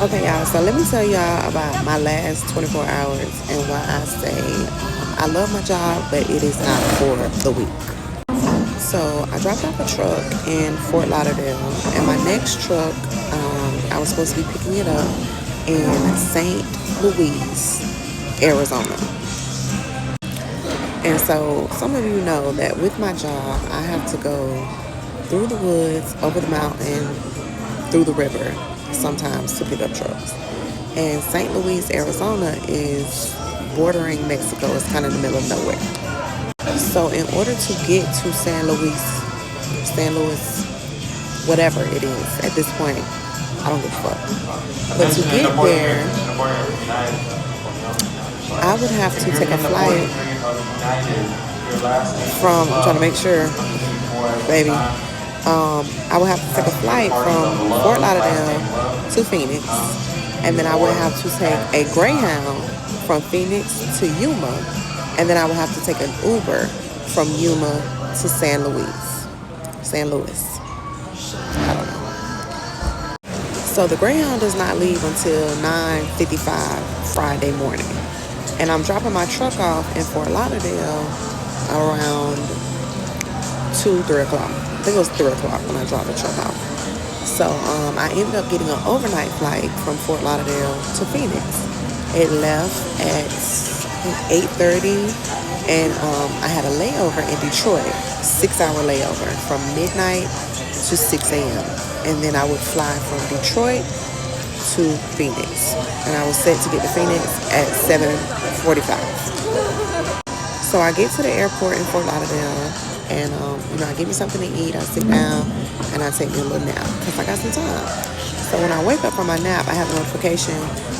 Okay, y'all, so let me tell y'all about my last 24 hours and why I say I love my job, but it is not for the weak. So I dropped off a truck in Fort Lauderdale, and my next truck, I was supposed to be picking it up in St. Louis, Arizona. And so some of you know that with my job, I have to go through the woods, over the mountain, through the river, sometimes to pick up trucks. And St. Louis, Arizona is bordering Mexico. It's kind of in the middle of nowhere. So in order to get to San Luis, whatever it is at this point, I don't give a fuck. But to get there, I would have to take a flight from, I'm trying to make sure, baby. I would have to take a flight from Fort Lauderdale to Phoenix, and then I would have to take a Greyhound from Phoenix to Yuma, and then I would have to take an Uber from Yuma to San Luis. San Luis. I don't know. So the Greyhound does not leave until 9:55 Friday morning. And I'm dropping my truck off in Fort Lauderdale around 2, 3 o'clock. I think it was 3 o'clock when I dropped the truck off. So I ended up getting an overnight flight from Fort Lauderdale to Phoenix. It left at 8:30, and I had a layover in Detroit, 6-hour layover from midnight to 6 a.m. And then I would fly from Detroit to Phoenix, and I was set to get to Phoenix at 7:45. So I get to the airport in Fort Lauderdale, and I give me something to eat. I sit down and I take me a little nap because I got some time. So when I wake up from my nap, I have a notification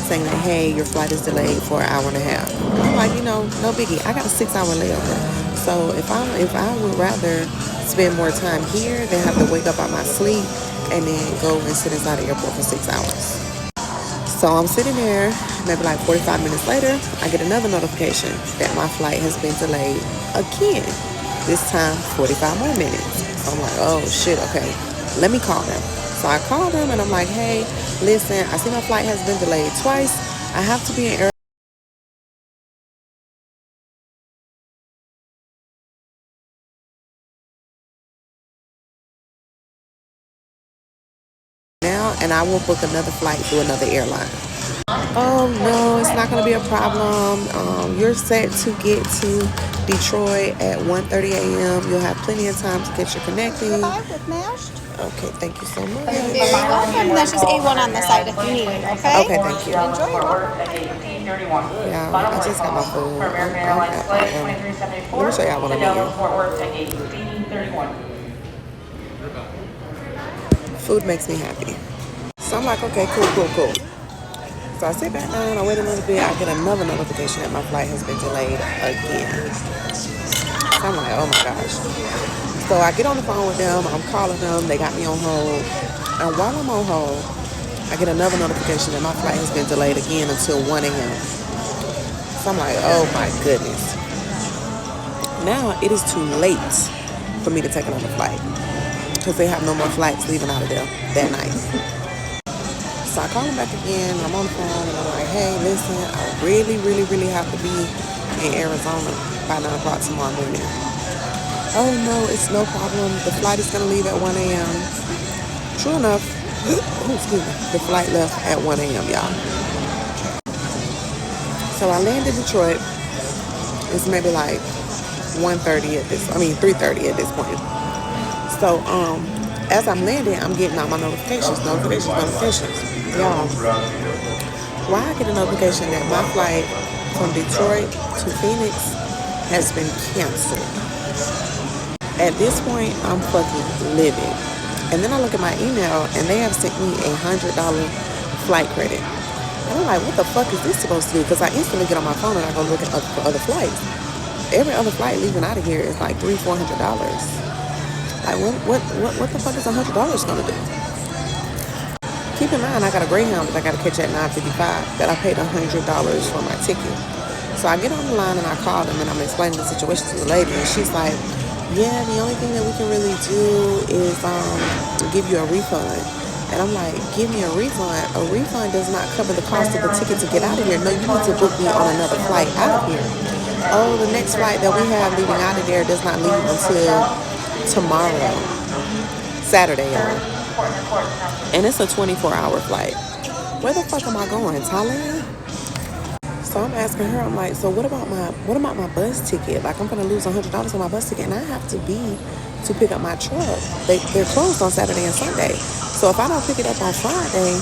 saying that, hey, your flight is delayed for an hour and a half. And I'm like, no biggie. I got a 6-hour layover. So if I would rather spend more time here than have to wake up out my sleep and then go and sit inside the airport for 6 hours. So I'm sitting there, maybe like 45 minutes later, I get another notification that my flight has been delayed again. This time, 45 more minutes. So I'm like, oh shit, okay, let me call them. So I call them and I'm like, hey, listen, I see my flight has been delayed twice. I have to be in now, and I will book another flight through another airline. Oh no, it's not going to be a problem. You're set to get to Detroit at 1:30 a.m. You'll have plenty of time to get your connecting. Okay, thank you so much. You're very welcome. There's just A1 on the side if you need it, okay? Okay, thank you. Enjoy your work. Yeah, I just got my food. Let me show y'all what I'm eating. Food makes me happy. So I'm like, okay, cool. So I sit back down, I wait a little bit, I get another notification that my flight has been delayed again. So I'm like, oh my gosh. So I get on the phone with them, I'm calling them, they got me on hold. And while I'm on hold, I get another notification that my flight has been delayed again until 1 a.m. So I'm like, oh my goodness. Now it is too late for me to take another flight because they have no more flights leaving out of there that night. So I call him back again, I'm on the phone, and I'm like, hey, listen, I really have to be in Arizona by 9 o'clock tomorrow morning. Oh, no, it's no problem. The flight is going to leave at 1 a.m. True enough, the flight left at 1 a.m., y'all. So I land in Detroit. It's maybe like 3:30 at this point. So, as I'm landing, I'm getting all my notifications. Y'all, why I get a notification that my flight from Detroit to Phoenix has been canceled. At this point, I'm fucking livid. And then I look at my email, and they have sent me $100 flight credit. And I'm like, what the fuck is this supposed to do? Because I instantly get on my phone and I go look at for other flights. Every other flight leaving out of here is like $300-400. Like, what the fuck is $100 gonna do? Keep in mind, I got a Greyhound that I gotta catch at 9:55 that I paid $100 for my ticket. So I get on the line and I call them and I'm explaining the situation to the lady, and she's like, yeah, the only thing that we can really do is give you a refund. And I'm like, give me a refund. A refund does not cover the cost of the ticket to get out of here. No, you need to book me on another flight out of here. Oh, the next flight that we have leaving out of there does not leave until tomorrow, Saturday, y'all. And it's a 24-hour flight. Where the fuck am I going? Thailand? So I'm asking her, I'm like, so what about my bus ticket? Like, I'm gonna lose $100 on my bus ticket, and I have to be to pick up my truck. They're closed on Saturday and Sunday. So if I don't pick it up on Friday,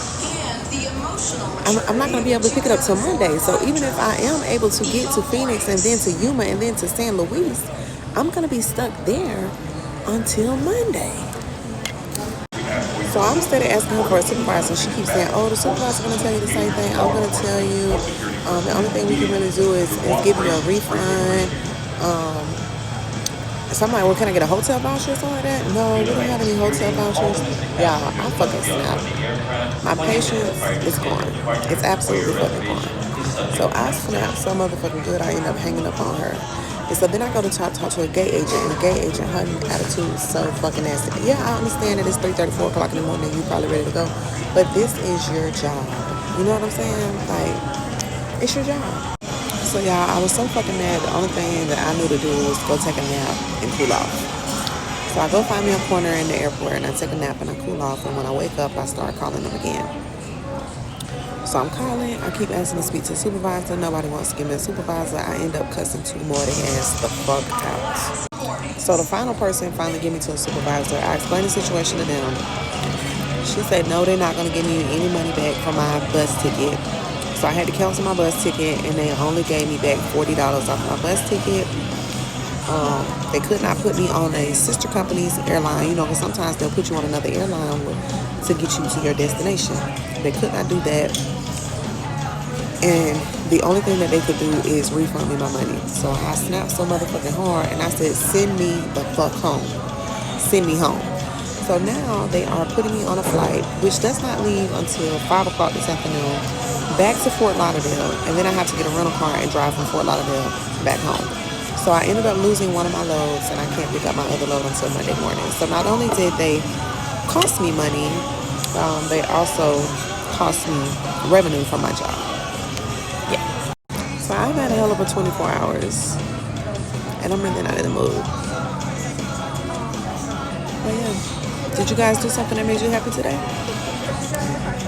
I'm not gonna be able to pick it up till Monday. So even if I am able to get to Phoenix and then to Yuma and then to San Luis, I'm gonna be stuck there until Monday. So I'm steady asking her for a supervisor. She keeps saying, oh, the supervisor's going to tell you the same thing. I'm going to tell you. The only thing we can really do is give you a refund. So I'm like, well, can I get a hotel voucher or something like that? No, we don't have any hotel vouchers. Y'all, I fucking snap. My patience is gone. It's absolutely fucking gone. So I snapped so motherfucking good, I end up hanging up on her. And so then I go to talk to a gay agent, and the gay agent, her attitude is so fucking nasty. Yeah, I understand that it's 3:30, 4 o'clock in the morning and you're probably ready to go, but this is your job. You know what I'm saying? Like, it's your job. So y'all, I was so fucking mad. The only thing that I knew to do was go take a nap and cool off. So I go find me a corner in the airport and I take a nap and I cool off, and when I wake up, I start calling them again. So I'm calling, I keep asking to speak to a supervisor. Nobody wants to give me a supervisor. I end up cussing two more to ass the fuck out. So the final person finally gave me to a supervisor. I explained the situation to them. She said, no, they're not going to give me any money back for my bus ticket. So I had to cancel my bus ticket, and they only gave me back $40 off my bus ticket. They could not put me on a sister company's airline, because sometimes they'll put you on another airline to get you to your destination. They could not do that. And the only thing that they could do is refund me my money. So I snapped so motherfucking hard, and I said, send me the fuck home. Send me home. So now they are putting me on a flight, which does not leave until 5 o'clock this afternoon, back to Fort Lauderdale. And then I have to get a rental car and drive from Fort Lauderdale back home. So I ended up losing one of my loads, and I can't pick up my other load until Monday morning. So not only did they cost me money, they also cost me revenue from my job. Yeah. So I've had a hell of a 24 hours, and I'm really not in the mood. But yeah. Did you guys do something that made you happy today?